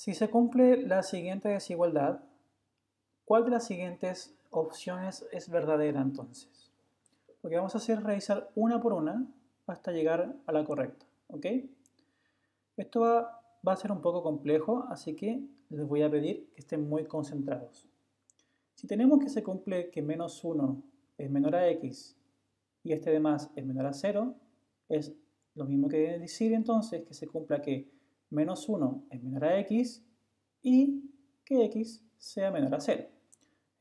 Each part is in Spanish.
Si se cumple la siguiente desigualdad, ¿cuál de las siguientes opciones es verdadera entonces? Lo que vamos a hacer es revisar una por una hasta llegar a la correcta, ¿ok? Esto va a ser un poco complejo, así que les voy a pedir que estén muy concentrados. Si tenemos que se cumple que menos 1 es menor a x y este de más es menor a 0, es lo mismo que decir entonces que se cumpla que menos 1 es menor a x y que x sea menor a 0.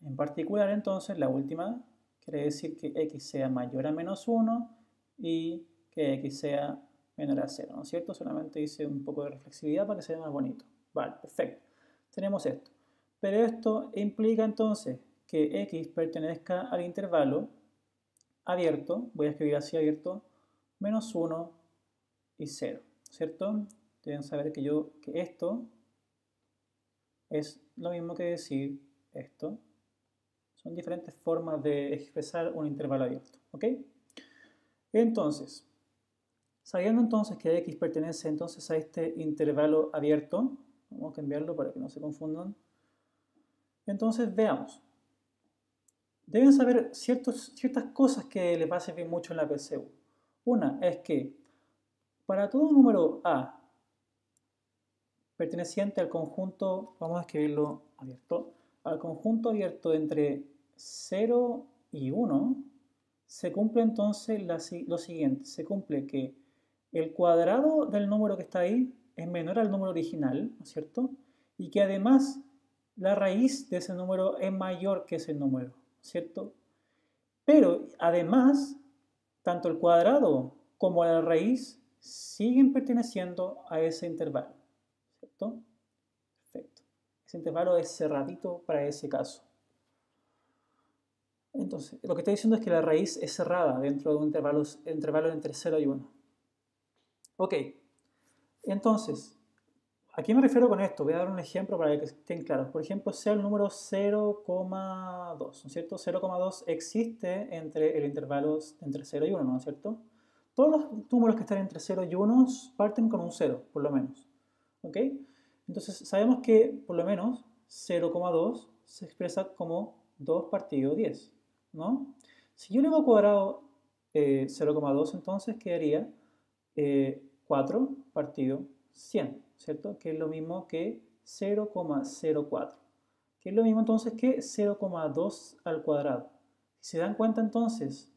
En particular entonces la última quiere decir que x sea mayor a menos 1 y que x sea menor a 0, ¿no es cierto? Solamente hice un poco de reflexividad para que se vea más bonito. Vale, perfecto. Tenemos esto. Pero esto implica entonces que x pertenezca al intervalo abierto, voy a escribir así abierto, menos 1 y 0, ¿cierto? Deben saber que esto es lo mismo que decir esto. Son diferentes formas de expresar un intervalo abierto, ¿ok? Entonces, sabiendo entonces que x pertenece entonces a este intervalo abierto, vamos a cambiarlo para que no se confundan. Entonces, veamos. Deben saber ciertas cosas que les va a servir mucho en la PSU. Una es que para todo número A perteneciente al conjunto, vamos a escribirlo abierto, al conjunto abierto entre 0 y 1, se cumple entonces lo siguiente, se cumple que el cuadrado del número que está ahí es menor al número original, ¿no es cierto? Y que además la raíz de ese número es mayor que ese número, ¿cierto? Pero además, tanto el cuadrado como la raíz siguen perteneciendo a ese intervalo, ¿cierto? Perfecto. Ese intervalo es cerradito para ese caso. Entonces, lo que está diciendo es que la raíz es cerrada dentro de un intervalo entre 0 y 1. Ok, entonces, ¿a qué me refiero con esto? Voy a dar un ejemplo para que estén claros. Por ejemplo, sea el número 0,2, ¿no es cierto? 0,2 existe entre el intervalo entre 0 y 1, ¿no es cierto? Todos los números que están entre 0 y 1 parten con un 0, por lo menos. ¿Ok? Entonces, sabemos que, por lo menos, 0,2 se expresa como 2 partido 10, ¿no? Si yo le hago cuadrado 0,2, entonces quedaría 4 partido 100, ¿cierto? Que es lo mismo que 0,04, que es lo mismo entonces que 0,2 al cuadrado. Si se dan cuenta entonces,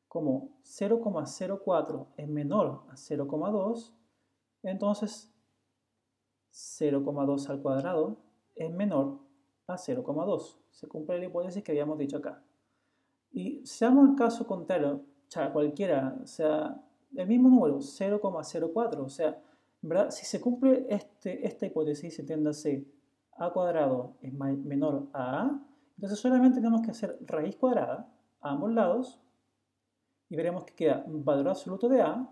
como 0,04 es menor a 0,2, entonces 0,2 al cuadrado es menor a 0,2. Se cumple la hipótesis que habíamos dicho acá. Y seamos el caso contrario, cualquiera, o sea, el mismo número, 0,04, o sea, ¿verdad? Si se cumple esta hipótesis, entiéndase, a cuadrado es menor a a, entonces solamente tenemos que hacer raíz cuadrada a ambos lados y veremos que queda valor absoluto de a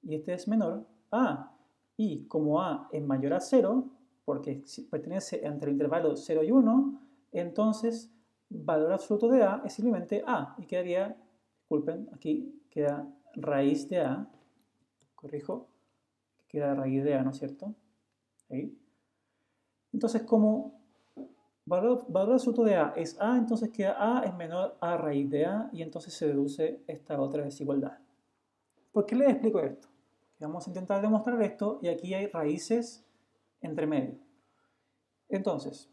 y este es menor a a. Y como a es mayor a 0, porque pertenece entre el intervalo 0 y 1, entonces valor absoluto de a es simplemente a y quedaría, disculpen, aquí queda raíz de a, corrijo, queda raíz de a, ¿no es cierto? Ahí. Entonces, como valor absoluto de a es a, entonces queda a es menor a raíz de a y entonces se deduce esta otra desigualdad. ¿Por qué les explico esto? Vamos a intentar demostrar esto y aquí hay raíces entre medio. Entonces,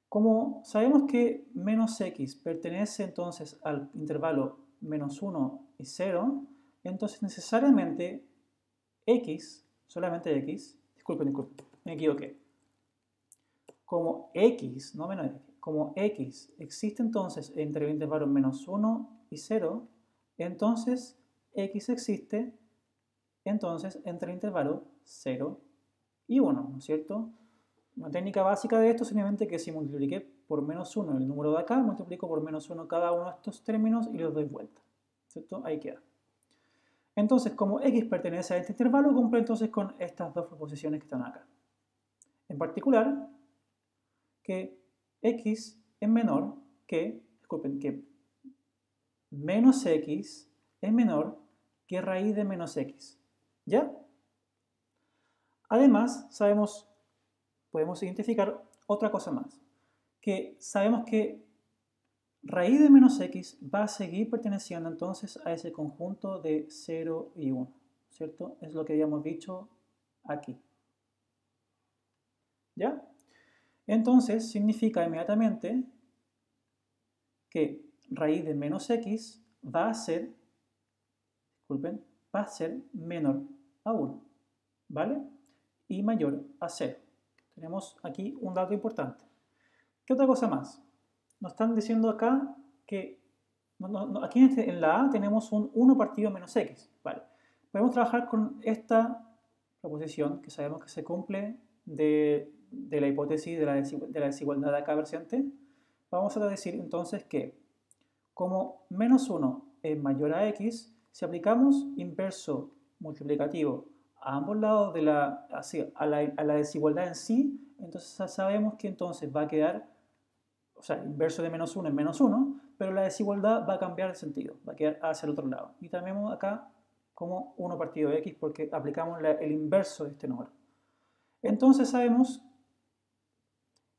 como sabemos que menos x pertenece entonces al intervalo menos 1 y 0, entonces necesariamente x, solamente x, disculpen, me equivoqué. Como x, no menos x, como x existe entonces entre el intervalo menos 1 y 0, entonces x existe entonces entre el intervalo 0 y 1, ¿no es cierto? Una técnica básica de esto es simplemente que si multipliqué por menos 1 el número de acá, multiplico por menos 1 cada uno de estos términos y los doy vuelta, ¿cierto? Ahí queda. Entonces, como x pertenece a este intervalo, cumple entonces con estas dos proposiciones que están acá. En particular, que x es menor que, disculpen, que menos x es menor que raíz de menos x. ¿Ya? Además, sabemos podemos identificar otra cosa más, que sabemos que raíz de menos x va a seguir perteneciendo entonces a ese conjunto de 0 y 1, ¿cierto? Es lo que habíamos dicho aquí. ¿Ya? Entonces significa inmediatamente que raíz de menos x va a ser, disculpen, va a ser menor a 1, ¿vale? Y mayor a 0. Tenemos aquí un dato importante. ¿Qué otra cosa más? Nos están diciendo acá que aquí en la A tenemos un 1 partido menos x, ¿vale? Podemos trabajar con esta proposición que sabemos que se cumple de la hipótesis de la desigualdad de acá presente. Vamos a decir entonces que como menos 1 es mayor a x, si aplicamos inverso multiplicativo a ambos lados a la desigualdad en sí, entonces sabemos que entonces va a quedar, o sea, inverso de menos 1 es menos 1, pero la desigualdad va a cambiar de sentido, va a quedar hacia el otro lado. Y también acá como 1 partido de x porque aplicamos el inverso de este número. Entonces sabemos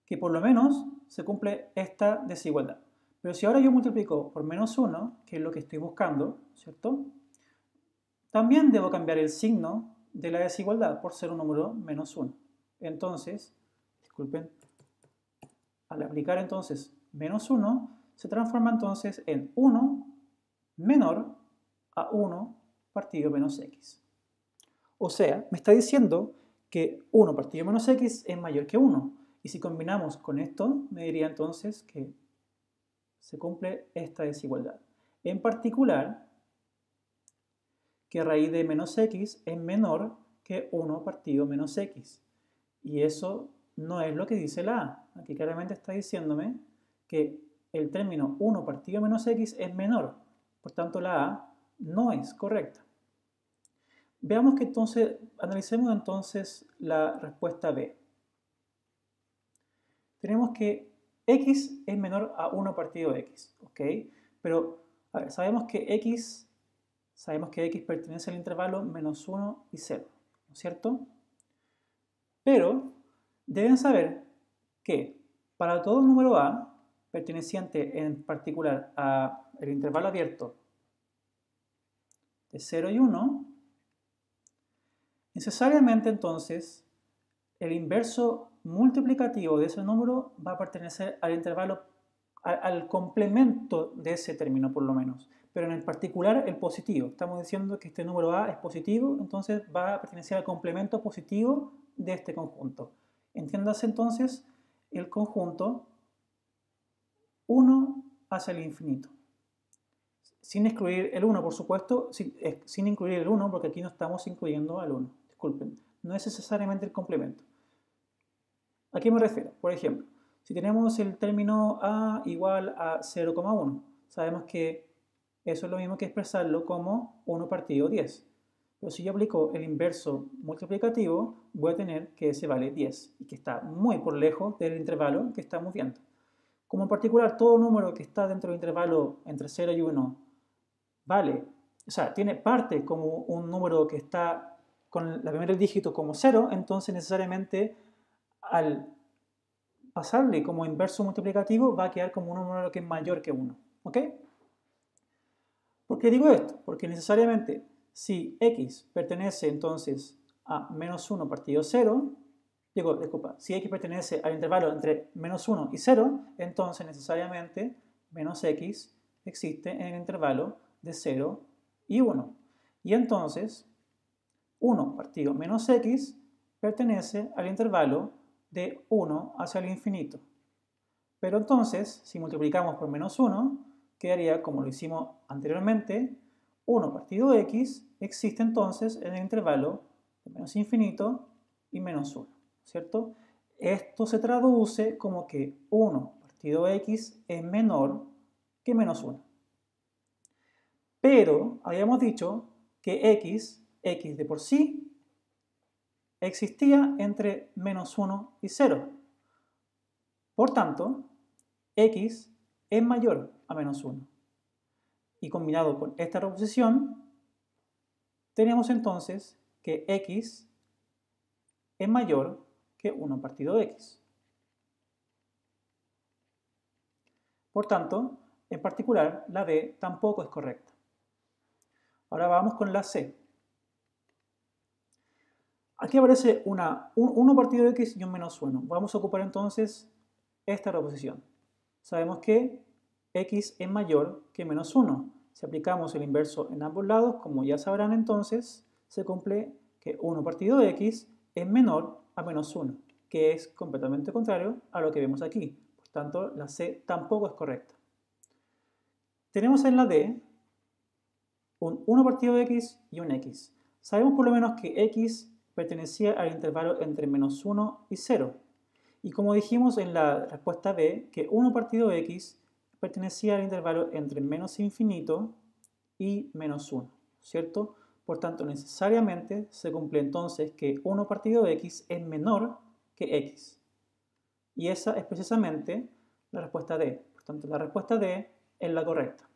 que por lo menos se cumple esta desigualdad. Pero si ahora yo multiplico por menos 1, que es lo que estoy buscando, ¿cierto? También debo cambiar el signo de la desigualdad por ser un número menos 1. Entonces, disculpen, al aplicar entonces menos 1, se transforma entonces en 1 menor a 1 partido menos x. O sea, me está diciendo que 1 partido menos x es mayor que 1. Y si combinamos con esto, me diría entonces que se cumple esta desigualdad. En particular, que raíz de menos x es menor que 1 partido menos x. Y eso no es lo que dice la A. Aquí claramente está diciéndome que el término 1 partido menos x es menor. Por tanto, la A no es correcta. Veamos que entonces, analicemos entonces la respuesta B. Tenemos que x es menor a 1 partido x, ¿ok? Pero, a ver, sabemos que x pertenece al intervalo menos 1 y 0, ¿no es cierto? Pero deben saber que para todo número A, perteneciente en particular al intervalo abierto de 0 y 1, necesariamente entonces el inverso multiplicativo de ese número va a pertenecer al intervalo, al complemento de ese término por lo menos, pero en el particular el positivo. Estamos diciendo que este número A es positivo, entonces va a pertenecer al complemento positivo de este conjunto. Entiéndase entonces el conjunto 1 hacia el infinito. Sin excluir el 1, por supuesto, sin incluir el 1, porque aquí no estamos incluyendo al 1. Disculpen, no es necesariamente el complemento. ¿A qué me refiero? Por ejemplo, si tenemos el término A igual a 0,1, sabemos que eso es lo mismo que expresarlo como 1 partido 10. Pero si yo aplico el inverso multiplicativo, voy a tener que ese vale 10 y que está muy por lejos del intervalo que estamos viendo. Como en particular todo número que está dentro del intervalo entre 0 y 1 vale, o sea, tiene parte como un número que está con la primera dígito como 0, entonces necesariamente al pasarle como inverso multiplicativo va a quedar como un número que es mayor que 1. ¿Ok? ¿Por qué digo esto? Porque necesariamente si x pertenece entonces a menos 1 partido 0, si x pertenece al intervalo entre menos 1 y 0, entonces necesariamente menos x existe en el intervalo de 0 y 1. Y entonces 1 partido menos x pertenece al intervalo de 1 hacia el infinito. Pero entonces, si multiplicamos por menos 1, quedaría como lo hicimos anteriormente, 1 partido x existe entonces en el intervalo de menos infinito y menos 1, ¿cierto? Esto se traduce como que 1 partido x es menor que menos 1. Pero habíamos dicho que x de por sí, existía entre menos 1 y 0. Por tanto, x es mayor a menos 1. Y combinado con esta proposición, tenemos entonces que x es mayor que 1 partido x. Por tanto, en particular, la D tampoco es correcta. Ahora vamos con la C. Aquí aparece un 1 partido x y un menos 1. Vamos a ocupar entonces esta proposición. Sabemos que x es mayor que menos 1. Si aplicamos el inverso en ambos lados, como ya sabrán entonces, se cumple que 1 partido de x es menor a menos 1, que es completamente contrario a lo que vemos aquí. Por tanto, la C tampoco es correcta. Tenemos en la D un 1 partido de x y un x. Sabemos por lo menos que x pertenecía al intervalo entre menos 1 y 0. Y como dijimos en la respuesta B, que 1 partido de x pertenecía al intervalo entre menos infinito y menos 1, ¿cierto? Por tanto, necesariamente se cumple entonces que 1 partido de x es menor que x. Y esa es precisamente la respuesta D. Por tanto, la respuesta D es la correcta.